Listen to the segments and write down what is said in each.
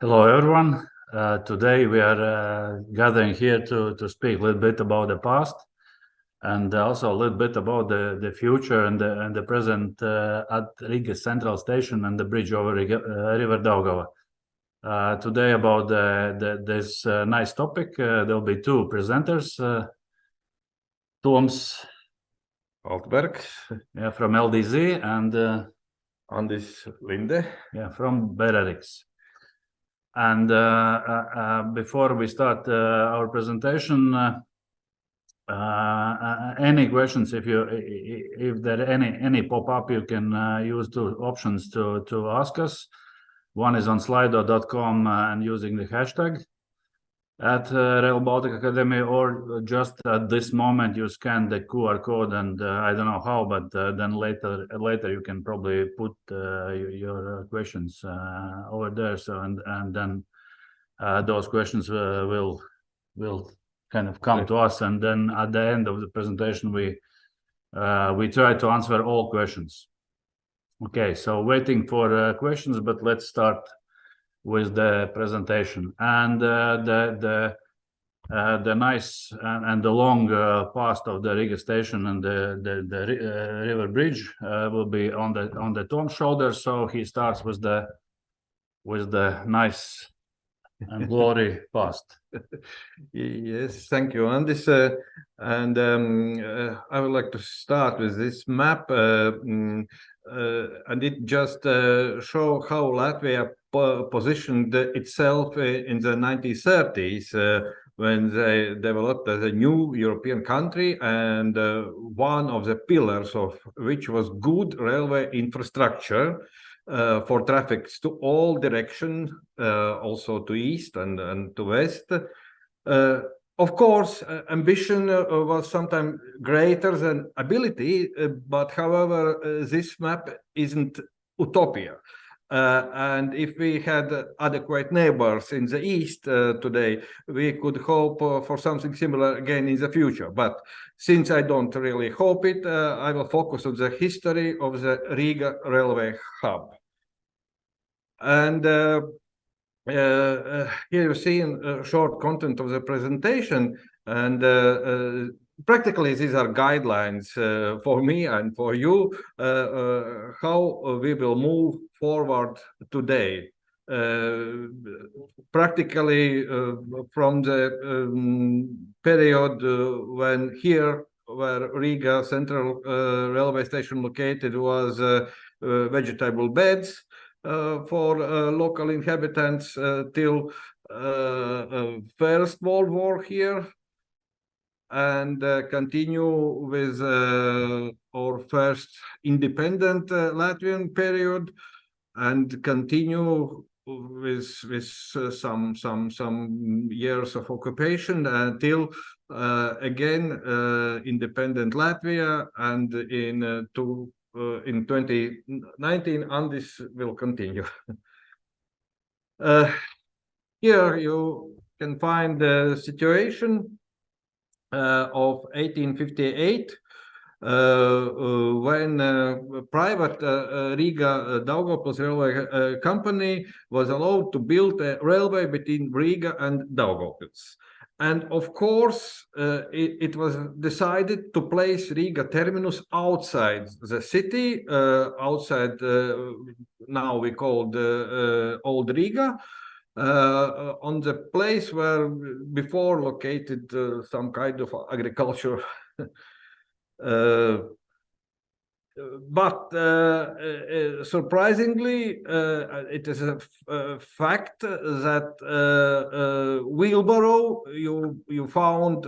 Hello, everyone. Today we are gathering here to speak a little bit about the past and also a little bit about the future and the present at Riga Central Station and the bridge over River Daugava. Today about this nice topic, there'll be two presenters. Toms Altbergs, from LDZ and Andis Linde, from BERERIX. And before we start our presentation, any questions, if there are any pop up, you can use two options to ask us. One is on slido.com and using the hashtag at Rail Baltica Academy, or just at this moment you scan the QR code, and I don't know how, but then later you can probably put your questions over there. So and then those questions will kind of come to us, and then at the end of the presentation we try to answer all questions. Okay, so waiting for questions, but let's start with the presentation. And the nice and the long past of the Riga station and the river bridge will be on the Tom's shoulders. So he starts with the nice and glory past. Yes, thank you, Andis. And I would like to start with this map, and it just show how Latvia positioned itself in the 1930s when they developed as a new European country, and one of the pillars of which was good railway infrastructure for traffic to all directions, also to east and to west. Of course, ambition was sometimes greater than ability, but however, this map isn't utopia. And if we had adequate neighbors in the east today, we could hope for something similar again in the future. But since I don't really hope it, I will focus on the history of the Riga Railway Hub. And here you see a short content of the presentation, and practically these are guidelines for me and for you how we will move forward today. Practically from the period when here where Riga Central Railway Station located was vegetable beds for local inhabitants till First World War here, and continue with our first independent Latvian period, and continue with some years of occupation until again independent Latvia, and in 2019 Andis will continue. Here you can find the situation of 1858 when private Riga Daugavpils Railway Company was allowed to build a railway between Riga and Daugavpils. And of course, it was decided to place Riga terminus outside the city, outside now we call Old Riga, on the place where before located some kind of agriculture. But surprisingly, it is a fact that wheelbarrow you found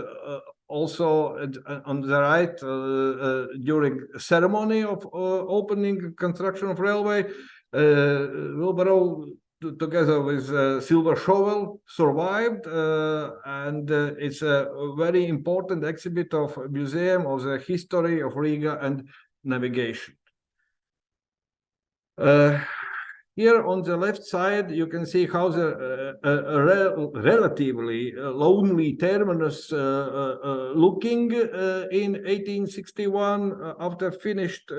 also on the right during ceremony of opening construction of railway. Wheelbarrow together with silver shovel survived, and it's a very important exhibit of museum of the history of Riga and navigation. Here on the left side you can see how the relatively lonely terminus looking in 1861 after finished,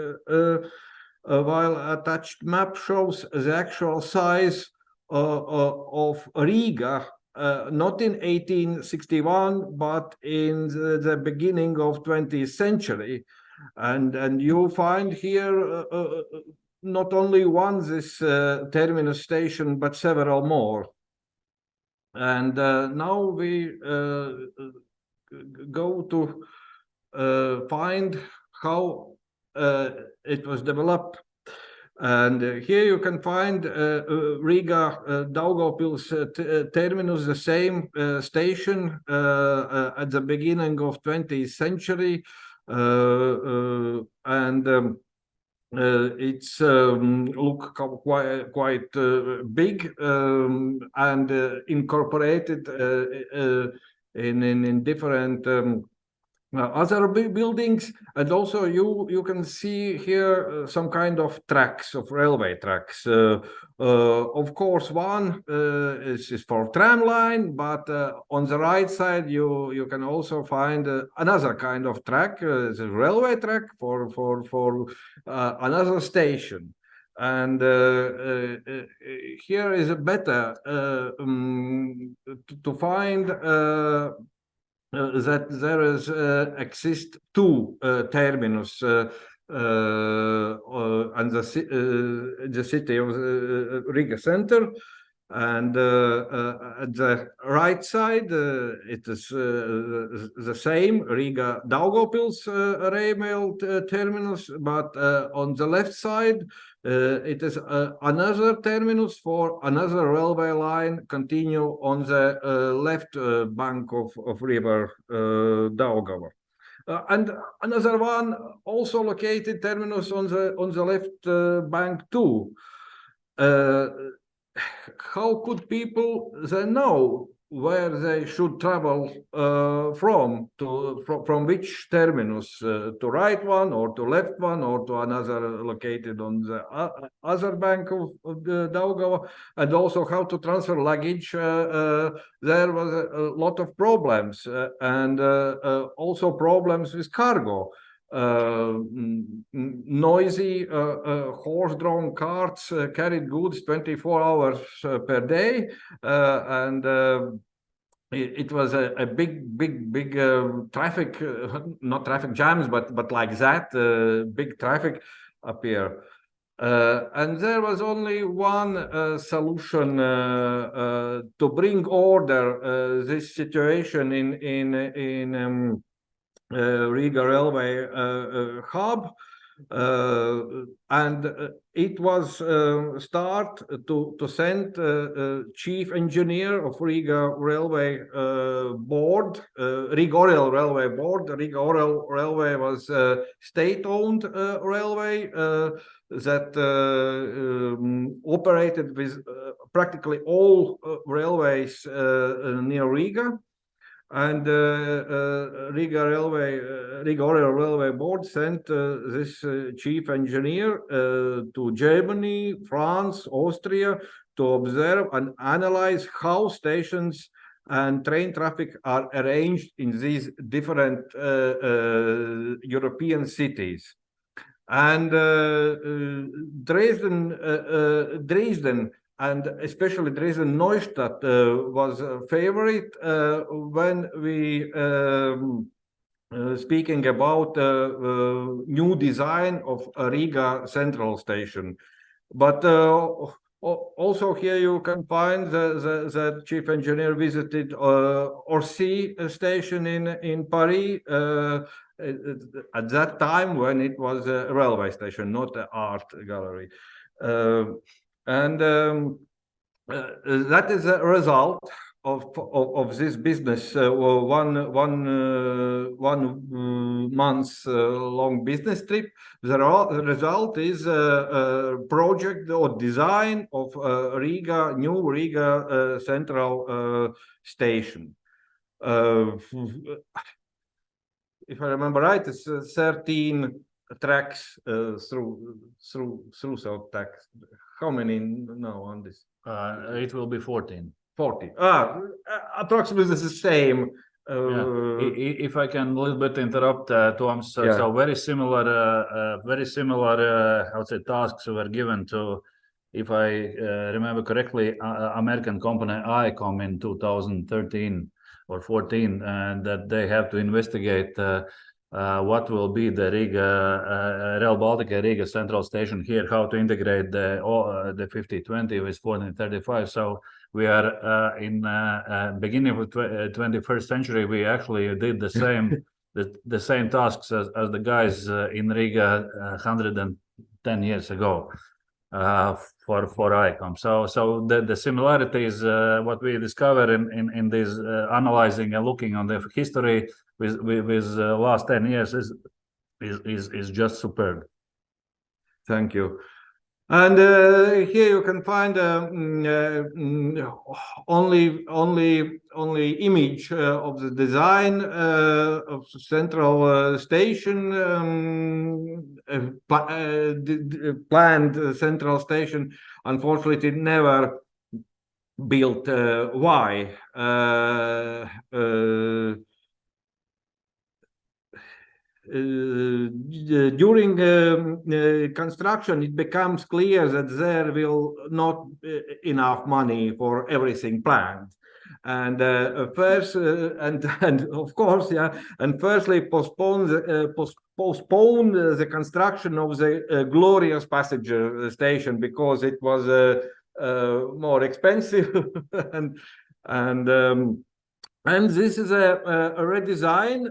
while attached map shows the actual size of Riga, not in 1861, but in the beginning of 20th century. And you find here not only one this terminus station, but several more. And now we go to find how it was developed. And here you can find Riga Daugavpils terminus, the same station at the beginning of 20th century. It's look quite big and incorporated in different other buildings, and also you can see here some kind of tracks, of railway tracks. Of course, one is for tram line, but on the right side you can also find another kind of track, the railway track for another station. And here is a better to find that there is exist two terminus and the city of Riga Center, and at the right side it is the same Riga Daugavpils rail terminus, but on the left side it is another terminus for another railway line continue on the left bank of river Daugava. And another one also located terminus on the left bank too. How could people then know where they should travel from which terminus, to right one or to left one or to another located on the other bank of the Daugava, and also how to transfer luggage? There was a lot of problems and also problems with cargo. Noisy horse-drawn carts carried goods 24 hours per day, and it was a big traffic, not traffic jams, but like that, big traffic up here. And there was only one solution to bring order this situation in Riga Railway Hub, and it was start to send chief engineer of Riga Railway Board, Riga Rail Railway Board. Riga Rail Railway was state-owned railway that operated with practically all railways near Riga. And Riga Rail Railway Board sent this chief engineer to Germany, France, Austria to observe and analyze how stations and train traffic are arranged in these different European cities. And Dresden and especially Dresden Neustadt was a favorite when we speaking about new design of Riga Central Station. But also here you can find the chief engineer visited Orsi station in Paris at that time when it was a railway station, not an art gallery. And that is a result of this business, one month long business trip. The result is a project or design of new Riga Central Station. If I remember right, it's 13 tracks through South tracks. How many now on this? It will be 14. 40. Approximately the same. If I can a little bit interrupt, Toms, so very similar, I would say, tasks were given to if I remember correctly, American company ICOM in 2013 or 14, and that they have to investigate what will be the Riga Rail Baltica Riga Central Station here, how to integrate the 5020 with 1435. So we are in beginning of 21st century. We actually did the same the same tasks as the guys in Riga 110 years ago for ICOM. So the similarities what we discover in this analyzing and looking on the history with last 10 years is just superb. Thank you. And here you can find only image of the design of the central station, planned central station. Unfortunately, it never built. Why? During construction, it becomes clear that there will not enough money for everything planned, and first and of course, and firstly postpone the construction of the glorious passenger station because it was more expensive and this is a redesign.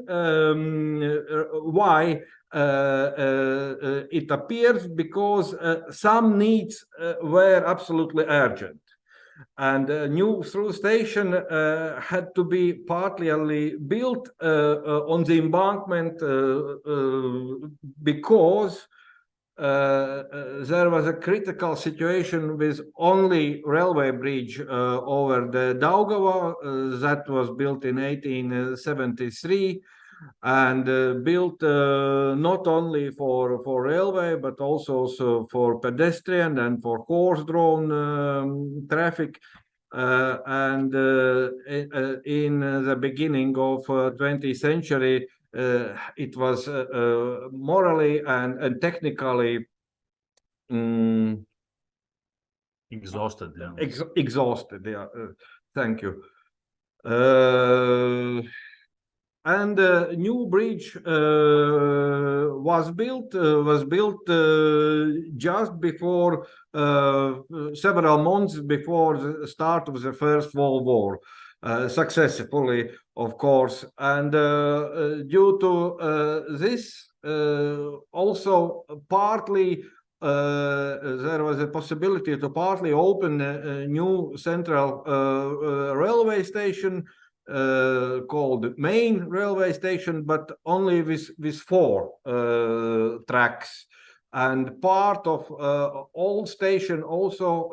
Why? It appears because some needs were absolutely urgent. And a new through station had to be partly built on the embankment because there was a critical situation with only railway bridge over the Daugava that was built in 1873 and built not only for railway but also for pedestrian and for horse-drawn traffic. And in the beginning of 20th century, it was morally and technically exhausted. Exhausted. Thank you. And a new bridge was built just before several months before the start of the First World War. Successfully, of course, and due to this, also partly there was a possibility to partly open a new central railway station called main railway station, but only with 4 tracks. And part of old station also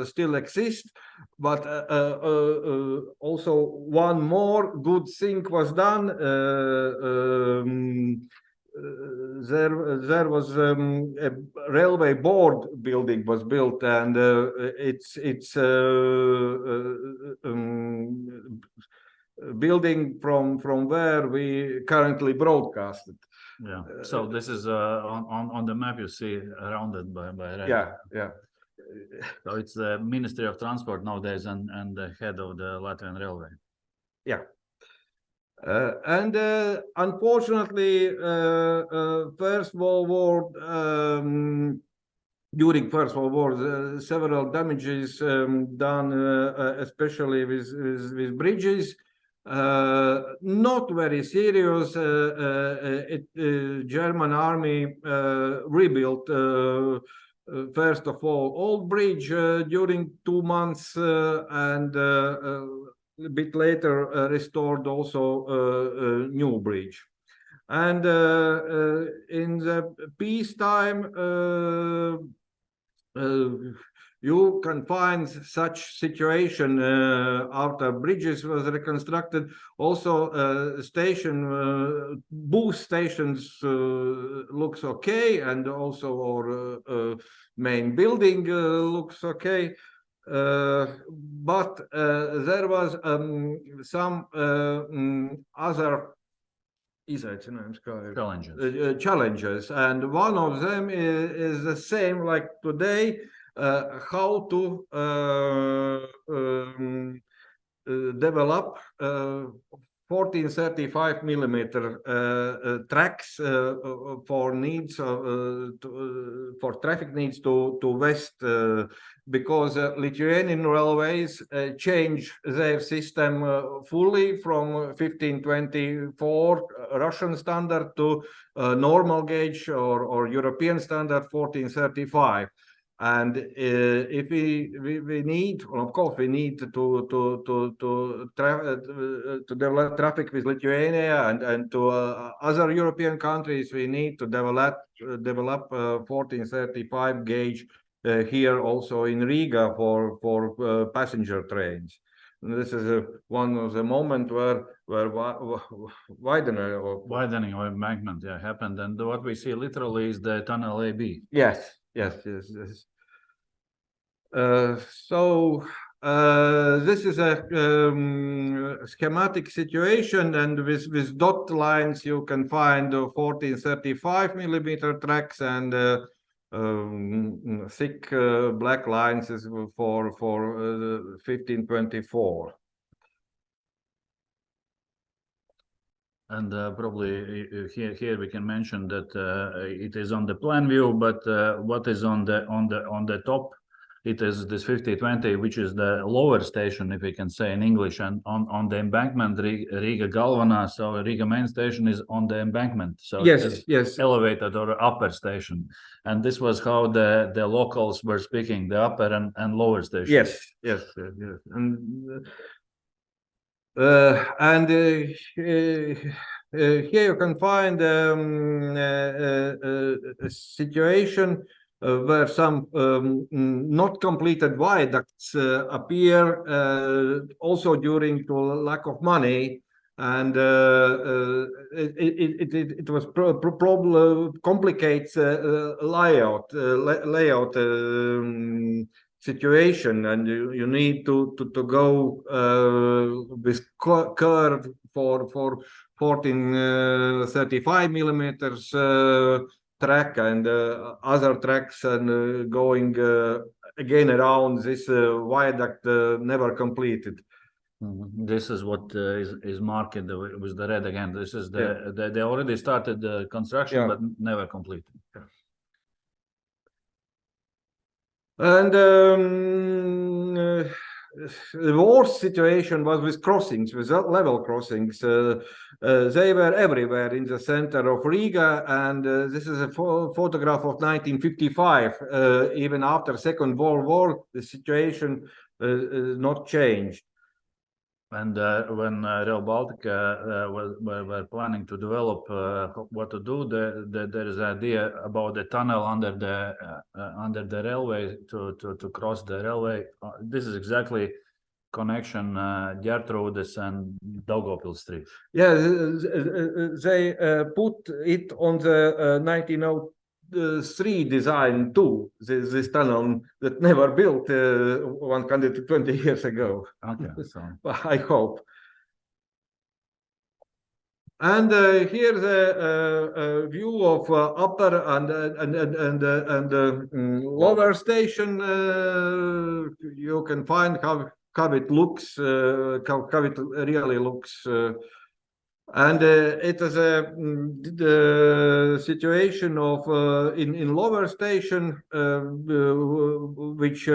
still exists, but also one more good thing was done. There was a railway board building was built, and it's building from where we currently broadcasted. Yeah. So this is on the map you see surrounded by red. Yeah. So it's the Ministry of Transport nowadays and the head of the Latvian Railway. Yeah. And unfortunately, First World War, during First World War, several damages done, especially with bridges. Not very serious. German army rebuilt first of all old bridge during 2 months, and a bit later restored also a new bridge. And in the peacetime, you can find such situation after bridges was reconstructed. Also, station booth stations looks okay, and also our main building looks okay. But there was some other challenges, and one of them is the same like today. how to develop 1435 millimeter tracks for needs for traffic needs to west, because Lithuanian railways change their system fully from 1524 Russian standard to normal gauge or European standard 1435. And if we need, well, of course, we need to develop traffic with Lithuania and to other European countries. We need to develop 1435 gauge here also in Riga for passenger trains. And this is one of the moment where widening of embankment happened, and what we see literally is the tunnel AB. Yes. So this is a schematic situation, and with dot lines you can find 1435 millimeter tracks, and thick black lines is for 1524. And probably here we can mention that it is on the plan view, but what is on the top, it is this 5020, which is the lower station, if we can say in English, and on the embankment Riga Galvana, so Riga main station is on the embankment, so yes, elevated or upper station, and this was how the locals were speaking, the upper and lower station. Yes. And here you can find a situation where some not completed viaducts appear also during to lack of money, and it was complicates layout situation, and you need to go with curve for 1435 millimeters track and other tracks, and going again around this viaduct never completed. This is what is marked with the red again. This is they already started the construction, but never completed. And the worst situation was with crossings, with level crossings. They were everywhere in the center of Riga, and this is a photograph of 1955. Even after Second World War, the situation not changed. And when Rail Baltica were planning to develop what to do, there is an idea about the tunnel under the railway to cross the railway. This is exactly connection Gertrūdes and Daugavpils Street. Yeah, they put it on the 1903 design too, this tunnel that never built 120 years ago. Okay, so I hope. And here's a view of upper and lower station. You can find how it looks, how it really looks. And it is the situation of in lower station, which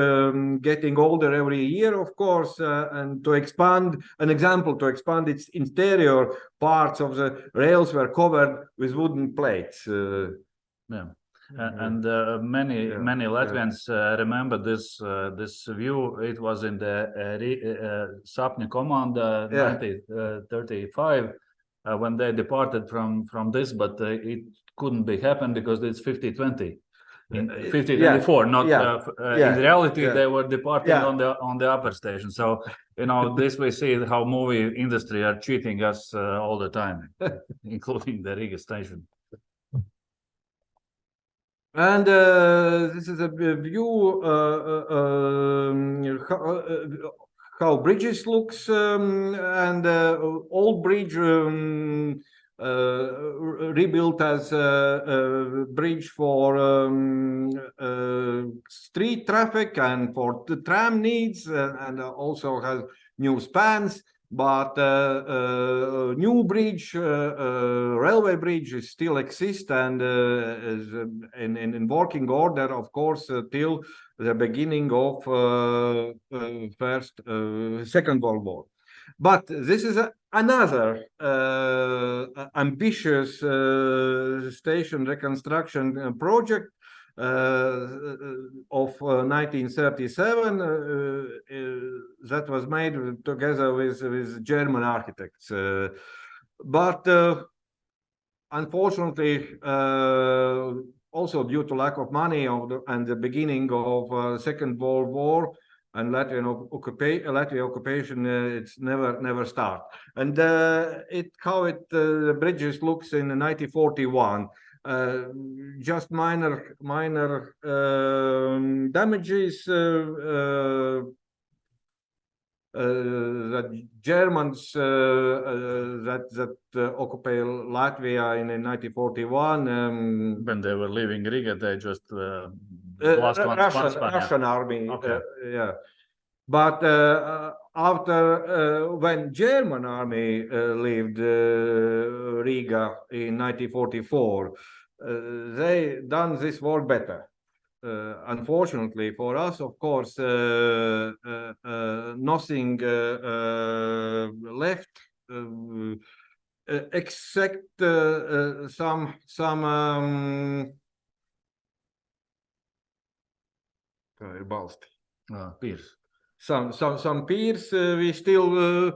getting older every year, of course, and to expand its interior parts of the rails were covered with wooden plates. And many Latvians remember this view. It was in the Sapņu Komanda 1935. When they departed from this, but it couldn't be happened because it's 5020 in 5024. In reality, they were departing on the upper station. So this we see how movie industry are cheating us all the time, including the Riga station. And this is a view how bridges looks, and old bridge rebuilt as a bridge for street traffic and for the tram needs, and also has new spans. But new bridge, railway bridge, still exist and is in working order, of course, till the beginning of Second World War. But this is another ambitious station reconstruction project of 1937 that was made together with German architects. But unfortunately, also due to lack of money and the beginning of Second World War, and Latvia occupation, it's never start. And how the bridges looks in 1941. Just minor damages. The Germans that occupy Latvia in 1941. When they were leaving Riga, they just lost one span. Russian army. Okay. Yeah. But after when German army left Riga in 1944, they done this work better. Unfortunately for us, of course, nothing left except some Piers. Some piers we still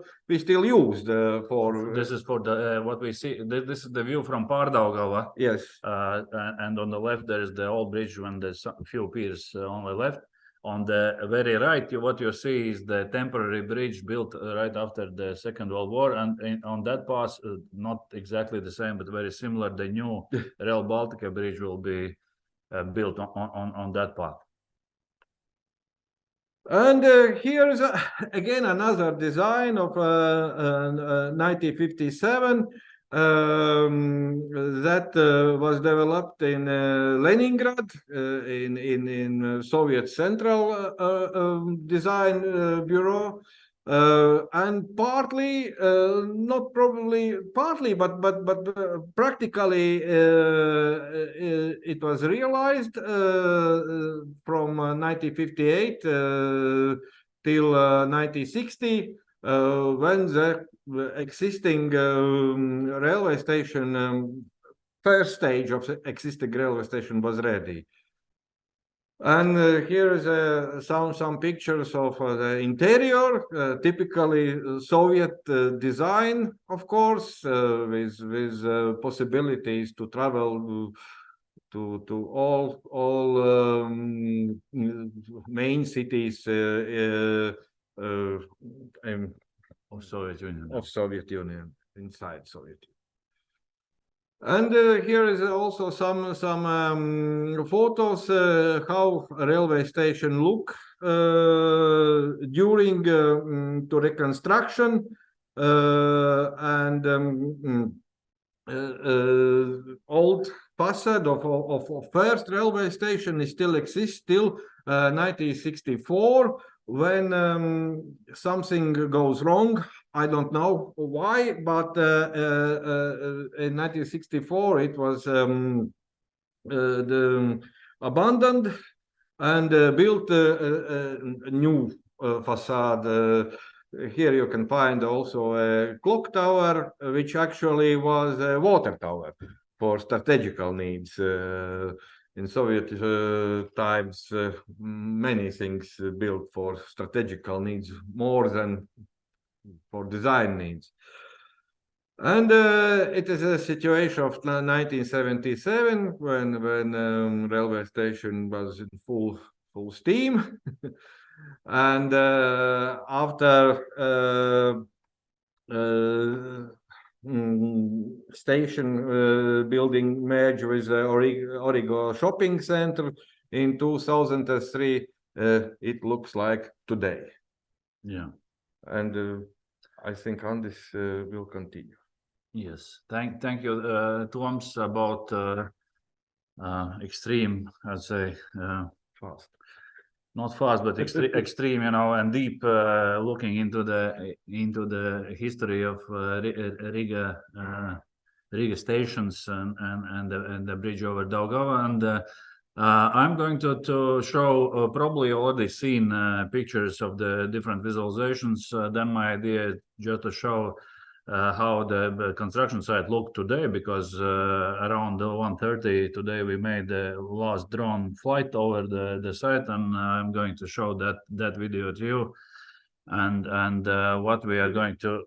used for. This is for the what we see. This is the view from Pārdaugava. Yes. And on the left there is the old bridge when there's a few piers only left. On the very right, what you see is the temporary bridge built right after the Second World War, and on that pass, not exactly the same, but very similar. The new Rail Baltica bridge will be built on that path. And here is again another design of 1957 that was developed in Leningrad in Soviet Central Design Bureau, and partly, not probably partly, but practically it was realized from 1958 till 1960 when the existing railway station, first stage of the existing railway station was ready. And here is some pictures of the interior, typically Soviet design, of course, with possibilities to travel to all main cities Of Soviet Union. Inside Soviet Union. And here is also some photos how a railway station look during to reconstruction, and old facade of first railway station is still exists till 1964, when something goes wrong. I don't know why, but in 1964 it was abandoned and built a new facade. Here you can find also a clock tower, which actually was a water tower for strategical needs. In Soviet times, many things built for strategical needs more than for design needs. And it is a situation of 1977 when railway station was in full steam. And after station building merged with Origo shopping center in 2003, it looks like today. Yeah. And I think Andis will continue. Yes, thank you, Toms, about extreme, I'd say, Fast. not fast, but extreme, you know, and deep looking into the history of Riga Riga stations and the bridge over Daugava. And I'm going to show probably already seen pictures of the different visualizations. Then my idea is just to show how the construction site looked today, because around 1:30 today we made the last drone flight over the site, and I'm going to show that video to you, and what we are going to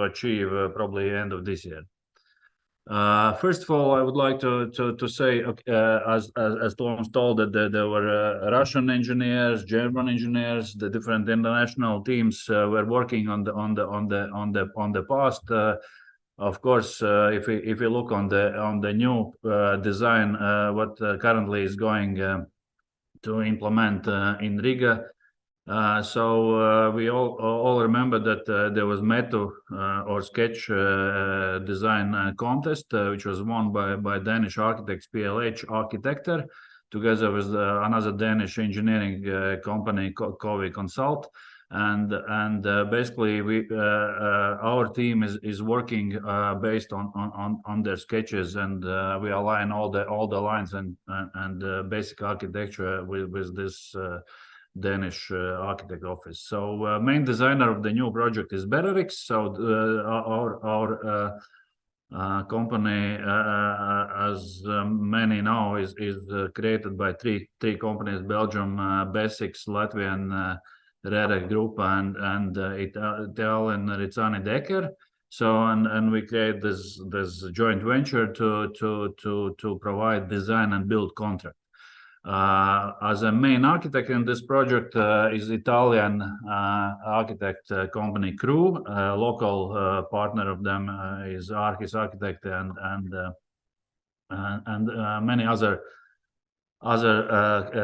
achieve probably end of this year. First of all, I would like to say, as Toms told, that there were Russian engineers, German engineers, the different international teams were working on the past. Of course, if we look on the new design, what currently is going to implement in Riga. So we all remember that there was METO or sketch design contest, which was won by Danish architects PLH Architecture, together with another Danish engineering company, Covi Consult. And basically our team is working based on their sketches, and we align all the lines and basic architecture with this Danish architect office. So main designer of the new project is BERERIX. So our company, as many know, is created by three companies: Belgium, BESIX, Latvian REREC Group, and Italian Rizzani Decker. So and we create this joint venture to provide design and build contract. As a main architect in this project is Italian architect company Crew. Local partner of them is Archis Architect and many other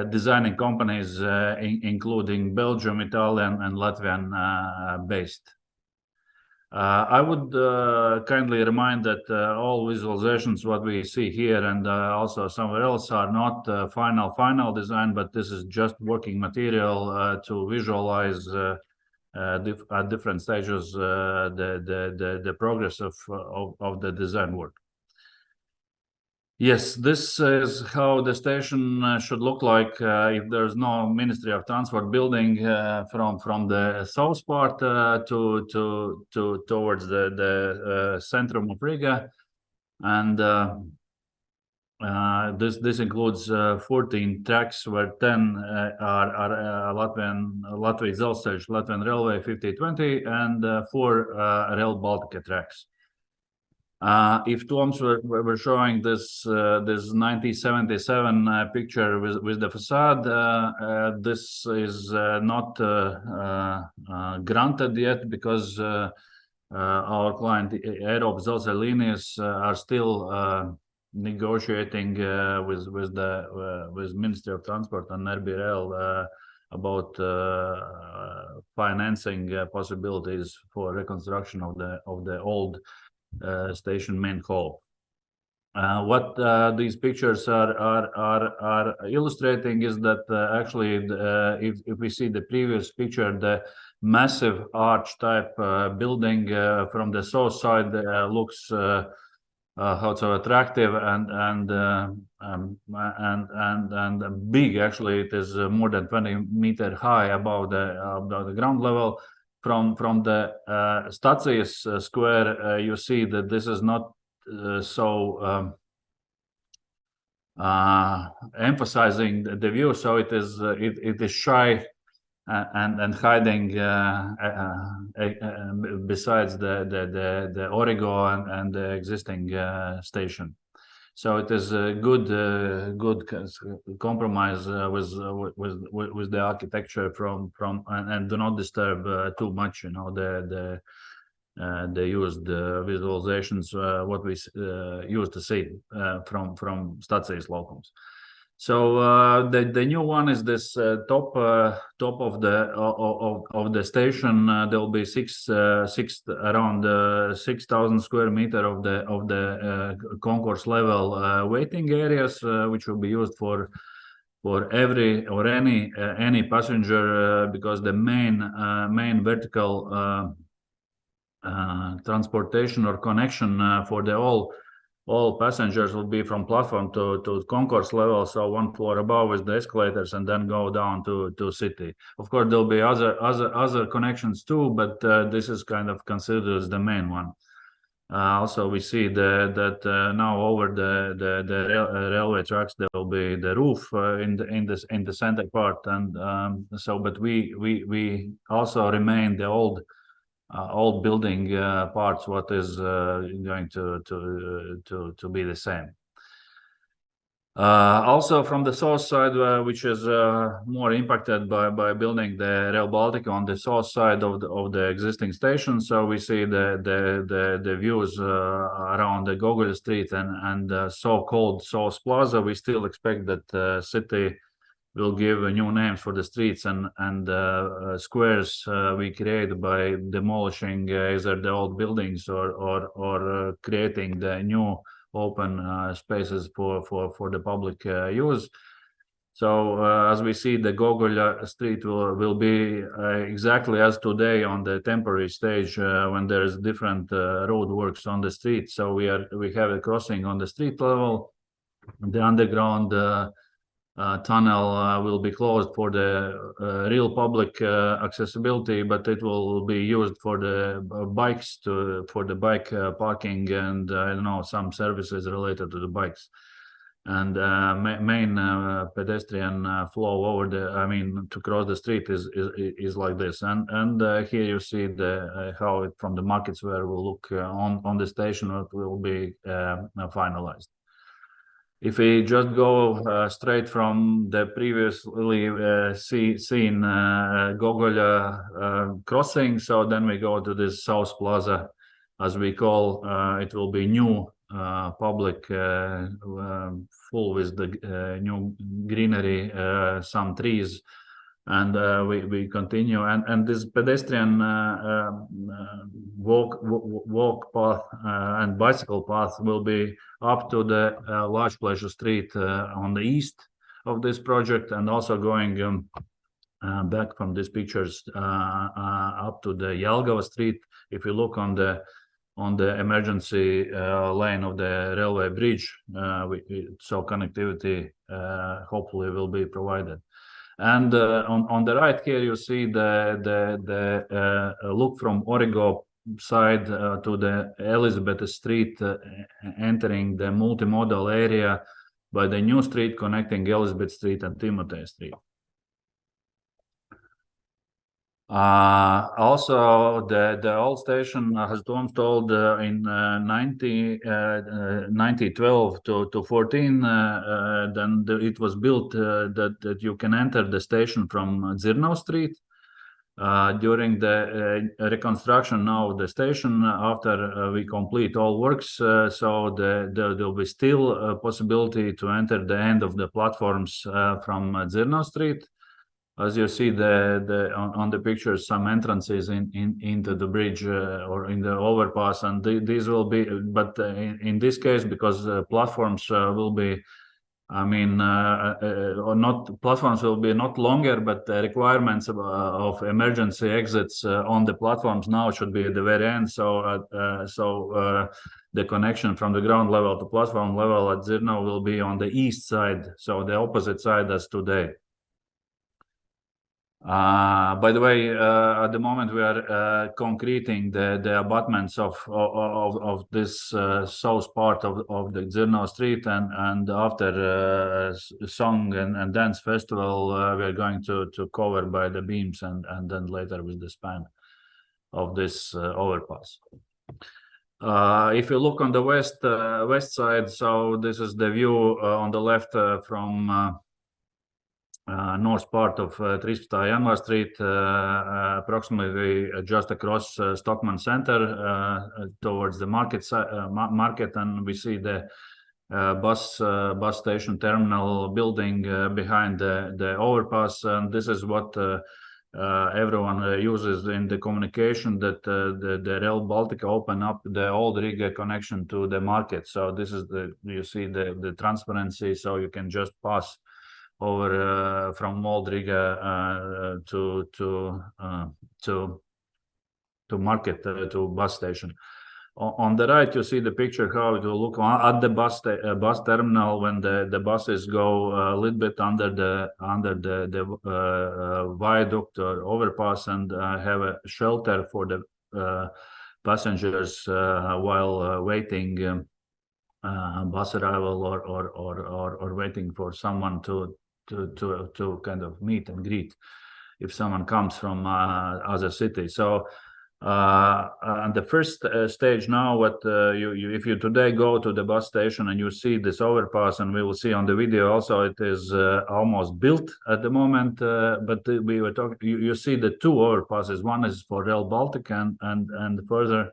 designing companies, including Belgium, Italian, and Latvian based. I would kindly remind that all visualizations what we see here and also somewhere else are not final design, but this is just working material to visualize at different stages the progress of the design work. Yes, this is how the station should look like if there's no Ministry of Transport building from the south part towards the centrum of Riga, and this includes 14 tracks, where 10 are Latvijas dzelzceļš, Latvian Railway 50/20, and 4 Rail Baltica tracks. If Toms were showing this 1977 picture with the facade, this is not granted yet, because our client Eiropas dzelzceļa līnijas are still negotiating with Ministry of Transport and BERERIX about financing possibilities for reconstruction of the old station main hall. What these pictures are illustrating is that actually if we see the previous picture, the massive arch type building from the south side looks how so attractive and big. Actually, it is more than 20-meter high above the ground level. From the Stacijas square, you see that this is not so emphasizing the view, so it is shy and hiding besides the origo and the existing station. So it is a good compromise with the architecture and do not disturb too much, you know, the used visualizations what we used to see from Stacijas locums. So the new one is this top of the station. There will be around 6,000 square meter of the concourse level waiting areas, which will be used for every or any passenger, because the main vertical transportation or connection for the all passengers will be from platform to concourse level, so one floor above with the escalators, and then go down to city. Of course, there'll be other connections too, but this is kind of considered as the main one. Also, we see that now over the railway tracks there will be the roof in the center part, and but we also remain the old building parts, what is going to be the same. Also from the south side, which is more impacted by building the Rail Baltica on the south side of the existing station. So we see the views around the Gogol Street and so-called South Plaza. We still expect that city will give new names for the streets and squares we create by demolishing either the old buildings or creating the new open spaces for the public use. So as we see, the Gogol Street will be exactly as today on the temporary stage when there's different road works on the street. So we have a crossing on the street level. The underground tunnel will be closed for the real public accessibility, but it will be used for the bikes for the bike parking and I don't know, some services related to the bikes. And main pedestrian flow over to cross the street is like this. And here you see how it from the market square will look on the station. It will be finalized. If we just go straight from the previously seen Gogol crossing, so then we go to this South Plaza, as we call it will be new public, full with the new greenery, some trees, and we continue, and this pedestrian walk path and bicycle path will be up to the Large Pleasure Street on the east of this project, and also going back from these pictures up to the Jelgava Street. If you look on the emergency lane of the railway bridge, so connectivity hopefully will be provided. And on the right here you see the look from Origo side to the Elizabeth Street, entering the multimodal area by the new street connecting Elizabeth Street and Timothy Street. Also, the old station, as Toms told, in 1912 to 14, then it was built that you can enter the station from Dzirnavu Street. During the reconstruction now of the station, after we complete all works, so there will be still a possibility to enter the end of the platforms from Dzirnavu Street. As you see on the pictures, some entrances into the bridge or in the overpass, and these will be, but in this case, because platforms will be, platforms will be not longer, but the requirements of emergency exits on the platforms now should be at the very end. So the connection from the ground level to platform level at Dzirnavu will be on the east side, so the opposite side as today. By the way, at the moment we are concreting the abutments of this south part of the Dzirnavu Street, and after song and dance festival we are going to cover by the beams and then later with the span of this overpass. If you look on the west side, so this is the view on the left from north part of 13. Janvāra Street, approximately just across Stockman Center towards the market, and we see the bus station terminal building behind the overpass, and this is what everyone uses in the communication, that the Rail Baltica open up the old Riga connection to the market. So this is you see the transparency, so you can just pass over from old Riga to market, to bus station. On the right, you see the picture how it will look at the bus terminal when the buses go a little bit under the viaduct or overpass, and have a shelter for the passengers while waiting bus arrival or waiting for someone to kind of meet and greet if someone comes from other city. So and the first stage now, what if you today go to the bus station and you see this overpass, and we will see on the video also, it is almost built at the moment, but we were talking, you see the two overpasses. One is for Rail Baltica, and further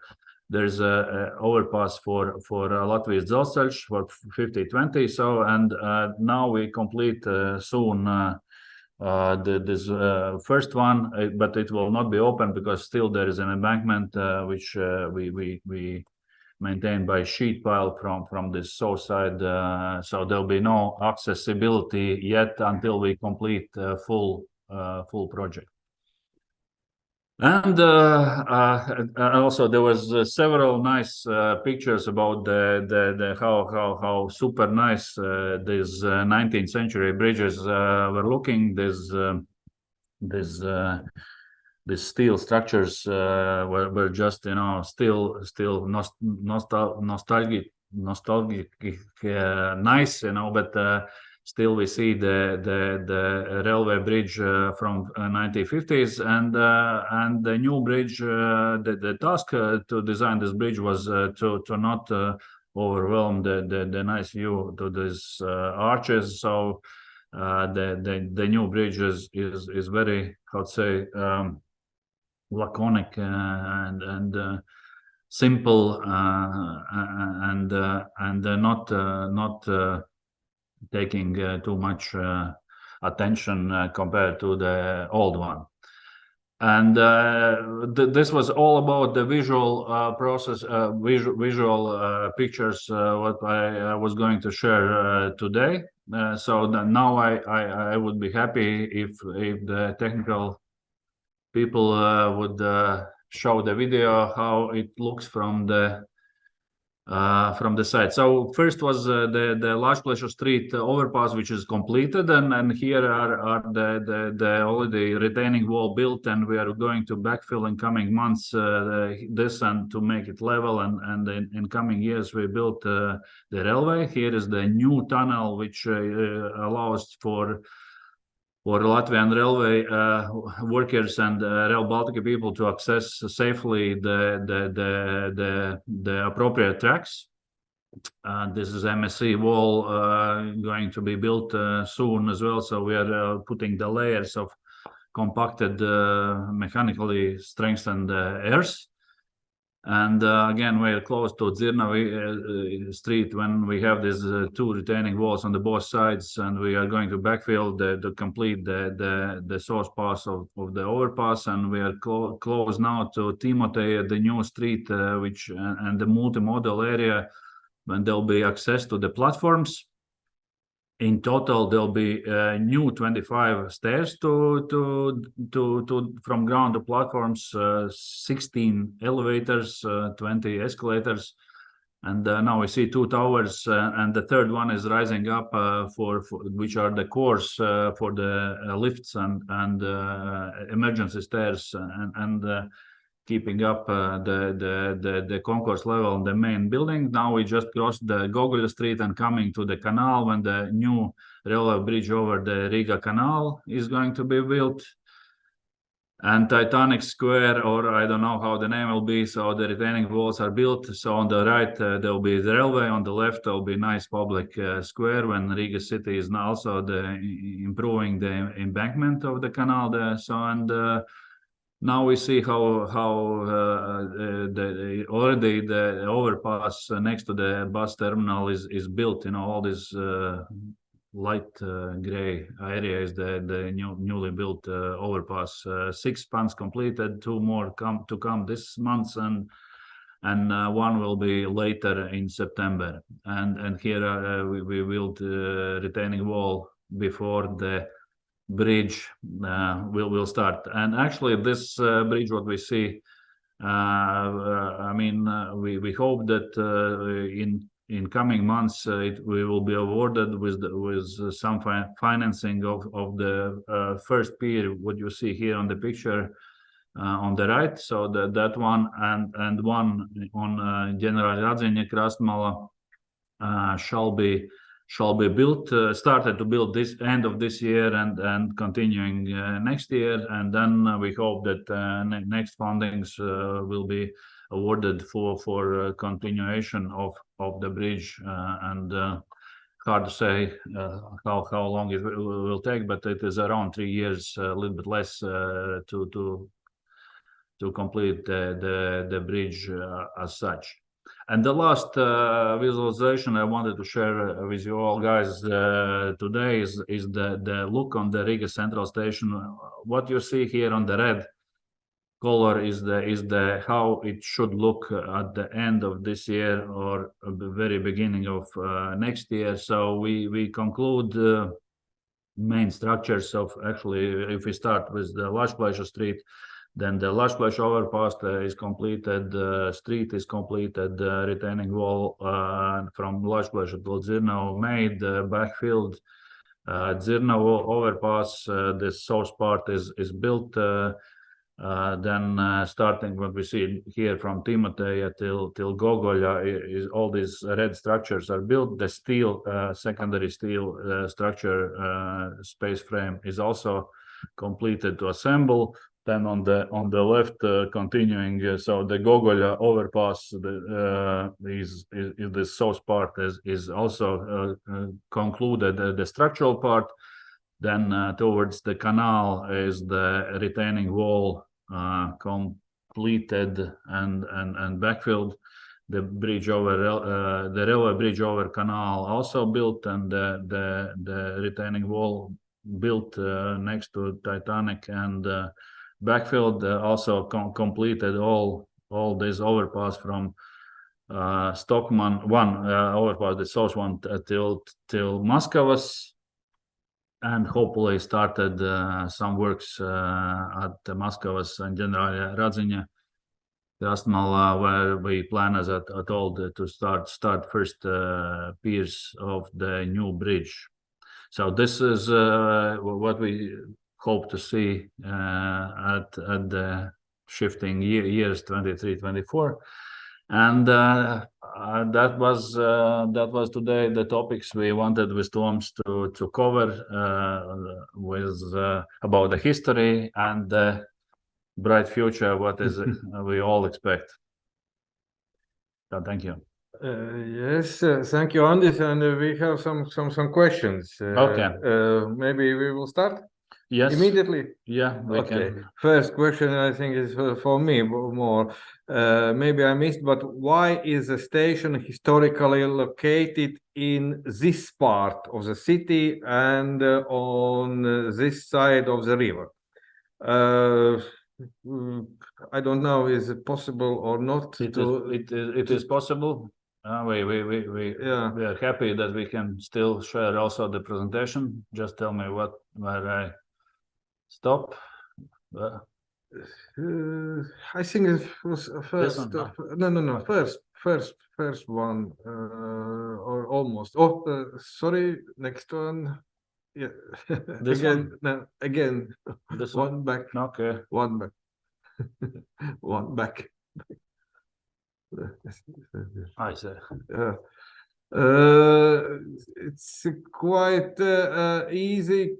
there's a overpass for Latvijas dzelzceļš for 50/20. So, and now we complete soon this first one, but it will not be open because still there is an embankment which we maintain by sheet pile from this south side. So there'll be no accessibility yet until we complete full project. And also there was several nice pictures about the how super nice these 19th century bridges were looking. These steel structures were just still nostalgic nice, but still we see the railway bridge from 1950s, and the new bridge. The task to design this bridge was to not overwhelm the nice view to these arches. So the new bridge is very, how to say, laconic and simple, and not taking too much attention compared to the old one. And this was all about the visual process, visual pictures, what I was going to share today. So now I would be happy if the technical people would show the video how it looks from the side. So first was the Large Pleasure Street overpass, which is completed, and here are the already retaining wall built, and we are going to backfill in coming months this, and to make it level, and in coming years we built the railway. Here is the new tunnel, which allows for Latvian railway workers and Rail Baltica people to access safely the appropriate tracks. This is MSC wall going to be built soon as well. So we are putting the layers of compacted mechanically strengthened earth. And again, we're close to Dzirnavi Street when we have these two retaining walls on the both sides, and we are going to backfill to complete the source pass of the overpass. And we are close now to Timotei, the new street, which and the multimodal area, when there'll be access to the platforms. In total, there'll be new 25 stairs to from ground to platforms, 16 elevators, 20 escalators, and now we see 2 towers, and the third one is rising up for which are the cores for the lifts and emergency stairs, and keeping up the concourse level in the main building. Now we just crossed the Goguļa Street and coming to the canal, when the new railway bridge over the Riga Canal is going to be built. And Titanic Square, or I don't know how the name will be, so the retaining walls are built. So on the right there will be the railway, on the left there will be nice public square, when Riga city is now also improving the embankment of the canal there. So, and Now we see how already the overpass next to the bus terminal is built. All this light gray area is the newly built overpass. 6 spans completed, 2 more to come this month, and one will be later in September. And here we built retaining wall before the bridge will start. And actually this bridge, what we see, we hope that in coming months we will be awarded with some financing of the first pier, what you see here on the picture on the right. So that one and one on General Radziņa Krastmala shall be built, started to build this end of this year and continuing next year. And then we hope that next fundings will be awarded for continuation of the bridge. And hard to say how long it will take, but it is around 3 years, a little bit less, to complete the bridge as such. And the last visualization I wanted to share with you all guys today is the look on the Riga Central Station. What you see here on the red color is the how it should look at the end of this year or at the very beginning of next year. So we conclude main structures of, actually, if we start with the Latvijas Street, then the Latvijas overpass is completed, street is completed, retaining wall from Latvijas to Dzirnavu made, backfilled, Dzirnavu overpass, the south part is built. Then starting what we see here from Timoteja till Gogoļa, is all these red structures are built. The steel, secondary steel structure space frame is also completed to assemble. Then on the left, continuing, so the Gogoļa overpass is the south part is also concluded, the structural part. Then towards the canal is the retaining wall completed and backfilled. The bridge over the railway bridge over canal also built, and the retaining wall built next to Titanic and backfilled. Also completed all this overpass from Stockman, one overpass, the south one, till Maskavas, and hopefully started some works at Maskavas and General Radziņa Krastmala, where we plan, as I told, to start first piers of the new bridge. So this is what we hope to see at the shifting years 23-24. And that was today the topics we wanted with Toms to cover with about the history and the bright future, what is we all expect. So thank you. Yes, thank you, Andis, and we have some questions. Okay. Maybe we will start. Yes. Immediately. Yeah. Okay. First question, I think, is for me more. Maybe I missed, but why is the station historically located in this part of the city and on this side of the river? I don't know. Is it possible or not? It is possible. We are happy that we can still share also the presentation. Just tell me where I stop. I think it was first. No. First one, or almost. Oh, sorry. Next one. Yeah. This again. one? No, again. This one back. Okay. One back. One back. I see. It's quite easy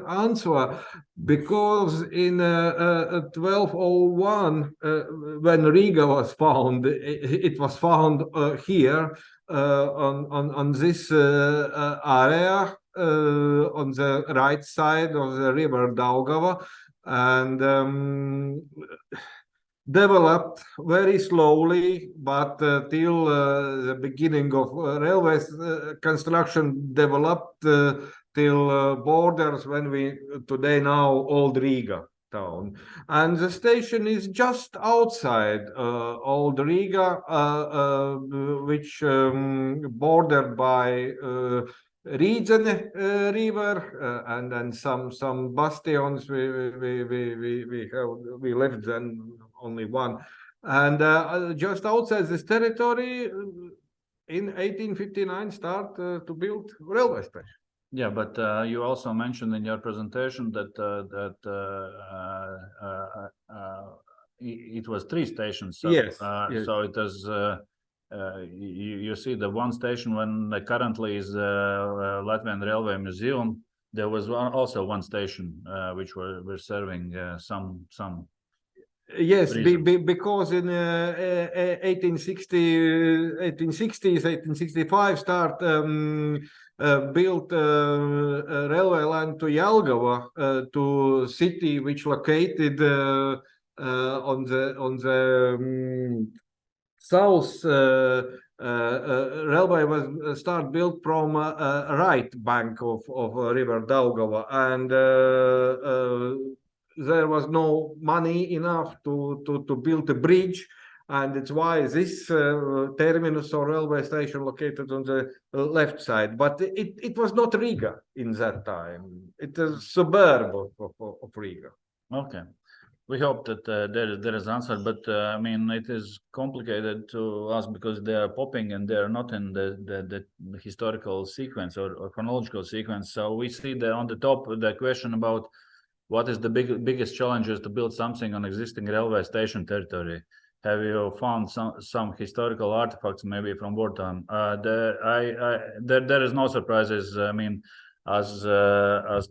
answer, because in 1201, when Riga was found, it was found here on this area on the right side of the river Daugava. and developed very slowly, but till the beginning of railways construction developed till borders when we today now Old Riga town, and the station is just outside Old Riga, which bordered by Dresden river and then some bastions. We left then only one, and just outside this territory in 1859 start to build railway station. Yeah, but you also mentioned in your presentation that it was 3 stations. So, Yes. So it is. You see the one station when currently is Latvian Railway Museum. There was also one station which were serving some. Yes, because in 1860s, 1865 start built railway line to Jelgava, to city which located on the south. Railway was start built from right bank of river Daugava, and there was no money enough to build a bridge, and it's why this terminus or railway station located on the left side. But it was not Riga in that time. It is suburb of Riga. Okay. We hope that there is answer, but I mean, it is complicated to us because they are popping and they are not in the historical sequence or chronological sequence. So we see on the top the question about what is the biggest challenges to build something on existing railway station territory. Have you found some historical artifacts maybe from wartime? There is no surprises. I mean, as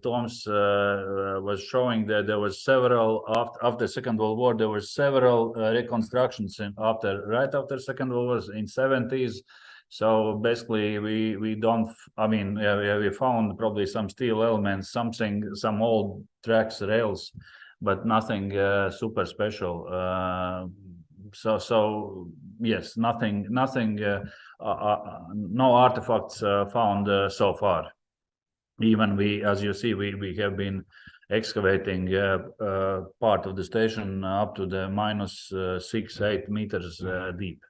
Toms was showing, that there was several after Second World War. There were several reconstructions right after Second World War in 70s. So basically, we don't. I mean, we found probably some steel elements, some old tracks, rails, but nothing super special. So yes, nothing. No artifacts found so far. Even as you see, we have been excavating part of the station up to the minus 6-8 meters deep.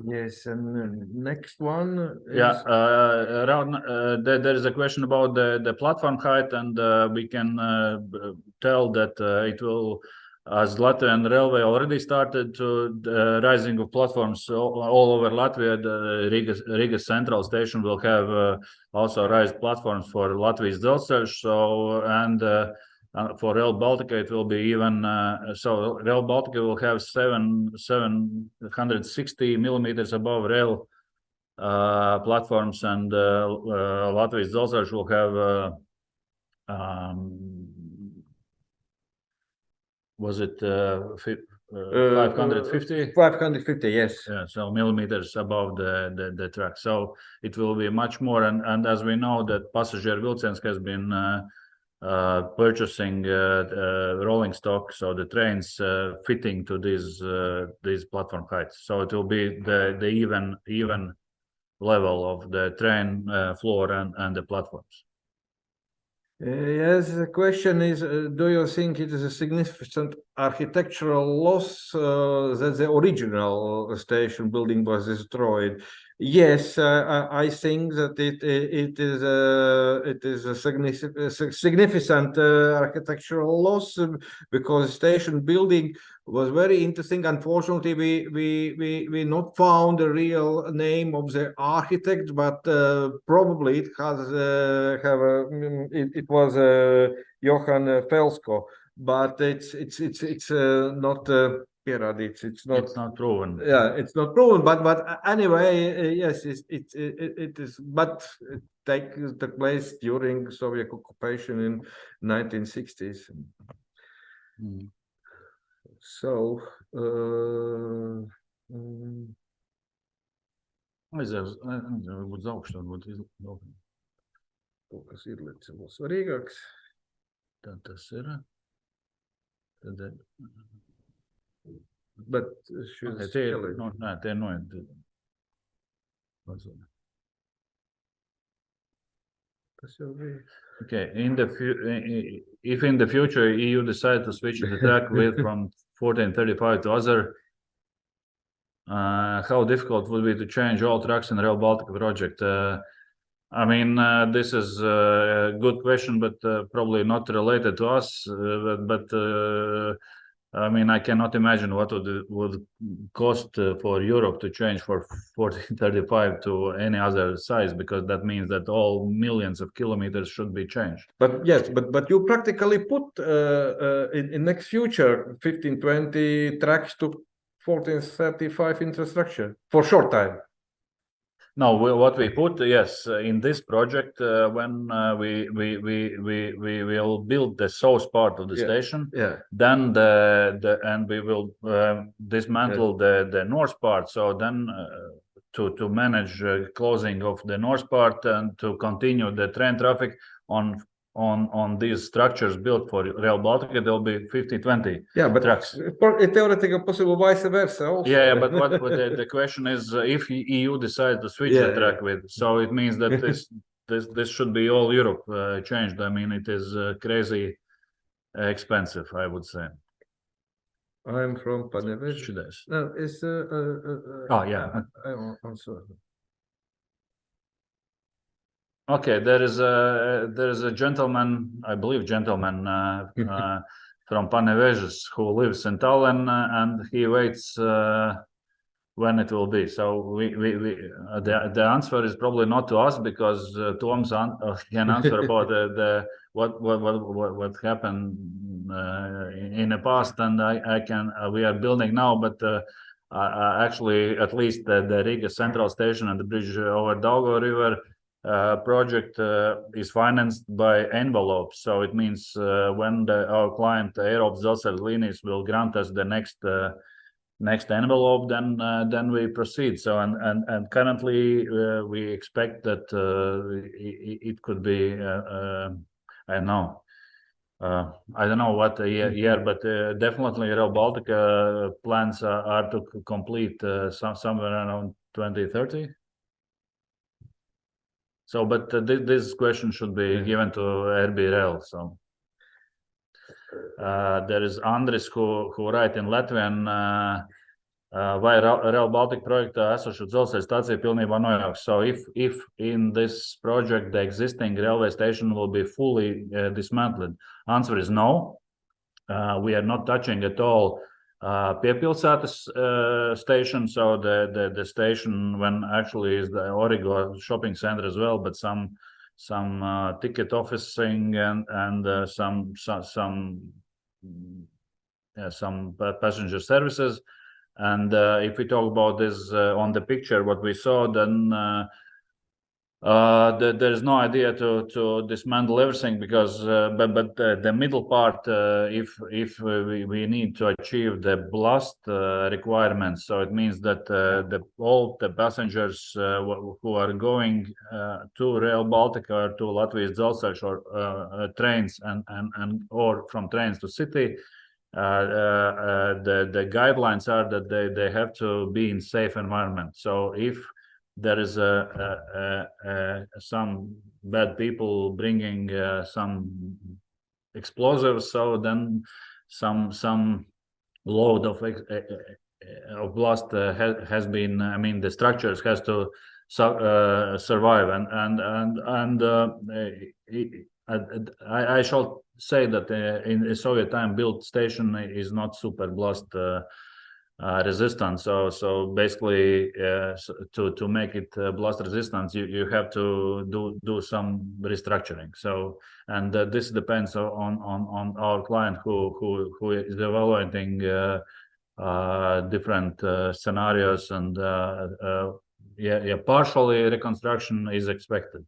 Yes, and next one. Yeah, there is a question about the platform height, and we can tell that it will, as Latvian Railway already started to rising of platforms all over Latvia. The Riga Central Station will have also raised platforms for Latvijas dzelzceļš. So and for Rail Baltica, it will be even so. Rail Baltica will have 760 millimeters above rail platforms, and Latvijas dzelzceļš will have was it 550? 550, yes. Yeah, so millimeters above the track. So it will be much more, and as we know that passenger vilciens has been purchasing rolling stock, so the trains fitting to these platform heights. So it will be the even level of the train floor and the platforms. Yes, the question is, do you think it is a significant architectural loss that the original station building was destroyed? Yes, I think that it is a significant architectural loss, because station building was very interesting. Unfortunately, we not found the real name of the architect, but probably it has it was Johann Felsko, but it's not. It's not proven. Yeah, it's not proven. But anyway, yes, it is. But it took place during Soviet occupation in 1960s. So. Varbūt augšā būtu kaut kas ir svarīgāks. Tad tas ir. Tad, But she's killing. Nē, tie noiet. Okay, if in the future EU decide to switch the track width from 1435 to other, how difficult would it be to change all tracks in the Rail Baltica project? I mean, this is a good question, but probably not related to us. I mean, I cannot imagine what would cost for Europe to change for 1435 to any other size, because that means that all millions of kilometers should be changed. But yes, but you practically put in next future 1520 tracks to 1435 infrastructure for short time. No, what we put, yes, in this project, when we will build the south part of the station, then and we will dismantle the north part. So then to manage closing of the north part and to continue the train traffic on these structures built for Rail Baltica, there'll be 1520 tracks. It's theoretically possible vice versa also. Yeah, but what the question is, if EU decides to switch the track width, so it means that this should be all Europe changed. I mean, it is crazy expensive, I would say. I'm from Panevežys. No, it's I'm sorry. Okay, there is a gentleman, I believe from Panevežys who lives in Tallinn, and he waits when it will be. So the answer is probably not to us, because Toms can answer about what happened in the past, and we are building now, but actually at least the Riga Central Station and the bridge over Daugava River project is financed by envelopes. So it means when our client Eiropas dzelzceļa līnijas will grant us the next envelope, then we proceed. So and currently we expect that it could be I don't know what year, but definitely Rail Baltica plans are to complete somewhere around 2030. So, but this question should be given to RB Rail. So there is Andris who write in Latvian, vai Rail Baltica projektā esošo dzelzceļa stāciju pilnībā nojauks. So if in this project the existing railway station will be fully dismantled, answer is no. We are not touching at all Piepilsētas station, so the station when actually is the Origo shopping center as well, but some ticket officing and some passenger services. And if we talk about this on the picture, what we saw, then there is no idea to dismantle everything, because but the middle part, if we need to achieve the blast requirements, so it means that all the passengers who are going to Rail Baltica or to Latvijas dzelzceļš or trains and or from trains to city, the guidelines are that they have to be in safe environment. So if there is some bad people bringing some explosives, so then some load of blast has been. I mean, the structures has to survive, and I shall say that in a Soviet time built station is not super blast resistant. So basically, to make it blast resistant, you have to do some restructuring. So and this depends on our client who is evaluating different scenarios, and partially reconstruction is expected.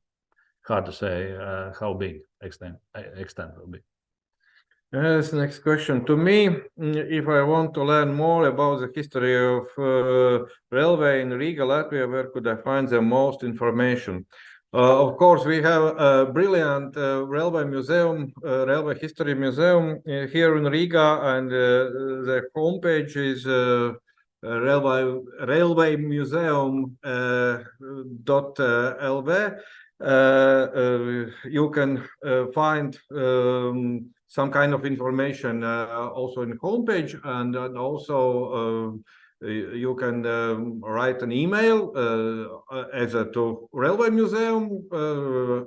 Hard to say how big extent will be. Yes, next question. To me, if I want to learn more about the history of railway in Riga, Latvia, where could I find the most information? Of course, we have a brilliant railway museum, railway history museum here in Riga, and the homepage is railway museum .lv. You can find some kind of information also in homepage, and also you can write an email as to railway museum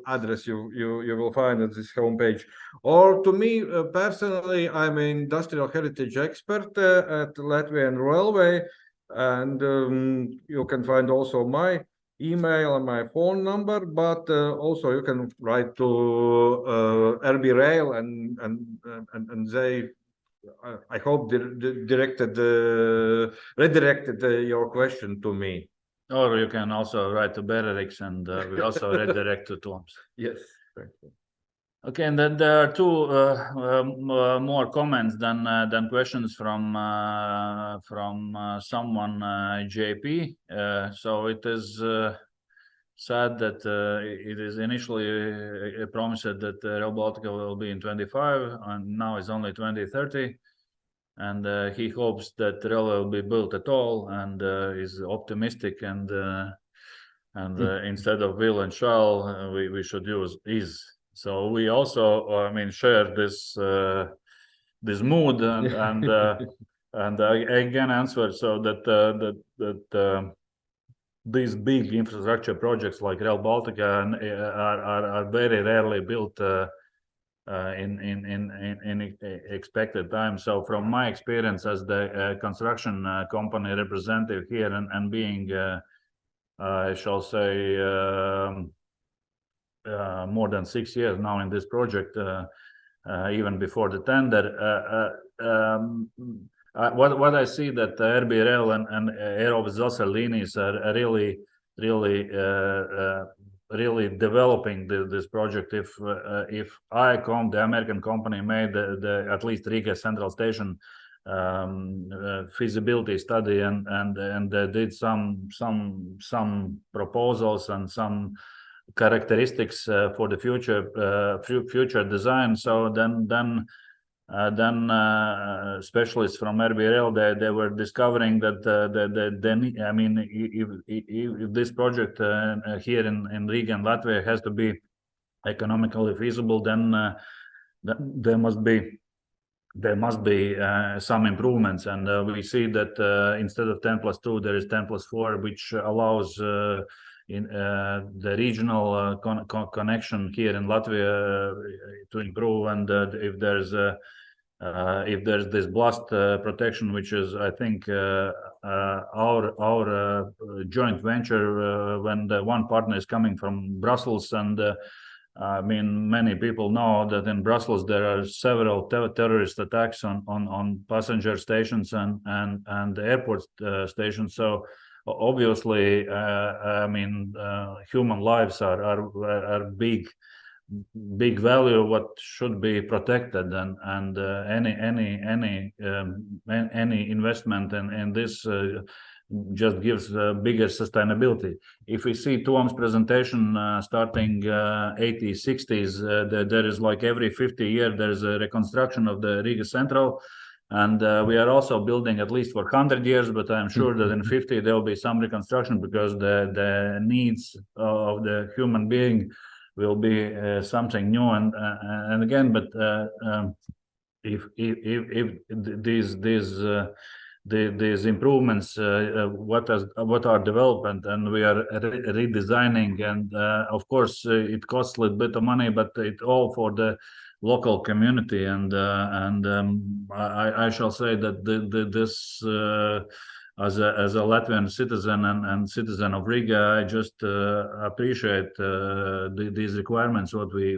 address you will find at this homepage, or to me personally, I'm an industrial heritage expert at Latvian Railway, and you can find also my email and my phone number, but also you can write to RB Rail, and they, I hope, redirected your question to me. Or you can also write to BERERIX, and we also redirect to Toms. Yes, thank you. Okay, and then there are two more comments than questions from someone, JP. So it is sad that it is initially promised that Rail Baltica will be in 25, and now it's only 2030. And he hopes that the railway will be built at all, and is optimistic, and instead of will and shall, we should use is. So we also, I mean, share this this mood, and I again answer so that these big infrastructure projects like Rail Baltica are very rarely built in expected time. So from my experience as the construction company representative here, and being I shall say more than 6 years now in this project, even before the tender, what I see that RB Rail and Eiropas dzelzceļa línijas are really developing this project. If ICOM, the American company, made the at least Riga Central Station feasibility study, and they did some proposals and some characteristics for the future design. So then specialists from RB Rail, they were discovering that I mean, if this project here in Riga and Latvia has to be economically feasible, then there must be some improvements, and we see that instead of 10+2, there is 10+4, which allows in the regional connection here in Latvia to improve, and if there's this blast protection, which is, I think, our joint venture, when the one partner is coming from Brussels, and I mean, many people know that in Brussels there are several terrorist attacks on passenger stations and airport stations. So obviously, I mean, human lives are big value, what should be protected, and any investment in this just gives bigger sustainability. If we see Tom's presentation starting 80s, 60s, there is like every 50 years there's a reconstruction of the Riga Central. And we are also building at least for 100 years, but I'm sure that in 50 there will be some reconstruction, because the needs of the human being will be something new. And again, but if these improvements, what are development, and we are redesigning, and of course it costs a little bit of money, but it all for the local community, and I shall say that this as a Latvian citizen and citizen of Riga, I just appreciate these requirements what we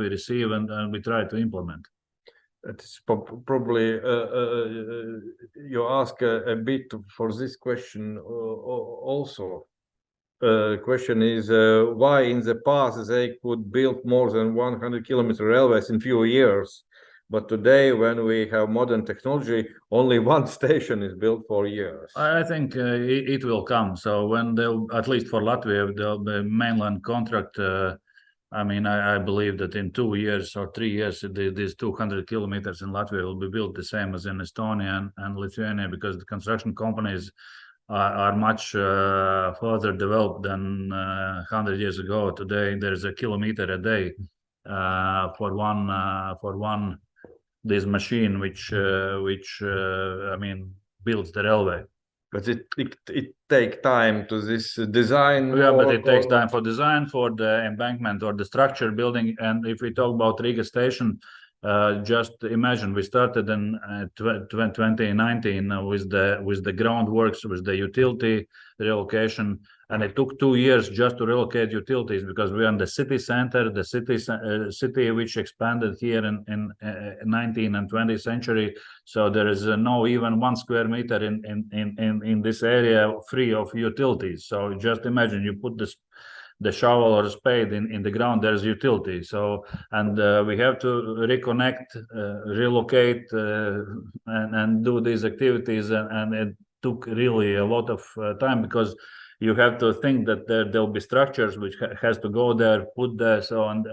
receive, and we try to implement. It's probably you ask a bit for this question also. Question is why in the past they could build more than 100 kilometer railways in few years, But today, when we have modern technology, only one station is built for years. I think it will come. So when they'll, at least for Latvia, the mainland contract, I mean, I believe that in 2 years or 3 years, these 200 kilometers in Latvia will be built the same as in Estonia and Lithuania, because the construction companies are much further developed than 100 years ago. Today, there's a kilometer a day for one this machine, which I mean, builds the railway. But it takes time to this design. Yeah, but it takes time for design, for the embankment or the structure building. And if we talk about Riga Station, just imagine we started in 2019 with the groundworks, with the utility relocation, and it took 2 years just to relocate utilities, because we are in the city center, the city which expanded here in 19th and 20th century. So there is no even 1 square meter in this area free of utilities. So just imagine you put the shovel or spade in the ground, there's utility. So, and we have to reconnect, relocate, and do these activities, and it took really a lot of time, because you have to think that there'll be structures which has to go there, put there, so and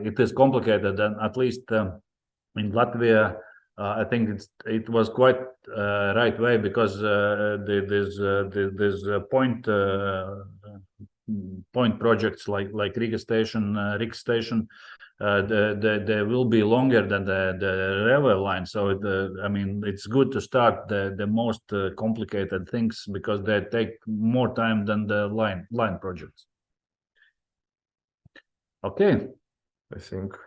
it is complicated, and at least in Latvia, I think it was quite right way, because there's point projects like Riga Station, Riga Station, they will be longer than the railway line. So I mean, it's good to start the most complicated things, because they take more time than the line projects. Okay. I think.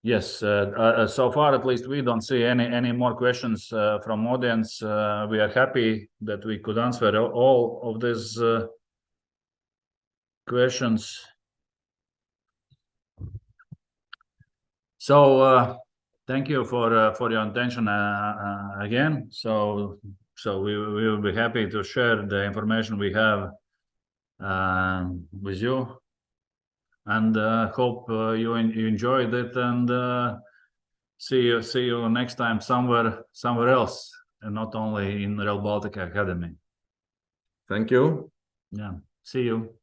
Yes, so far at least we don't see any more questions from audience. We are happy that we could answer all of these questions. So thank you for your attention again. So we will be happy to share the information we have with you. And hope you enjoyed it, and see you next time somewhere else, and not only in Rail Baltica Academy. Thank you. Yeah, see you.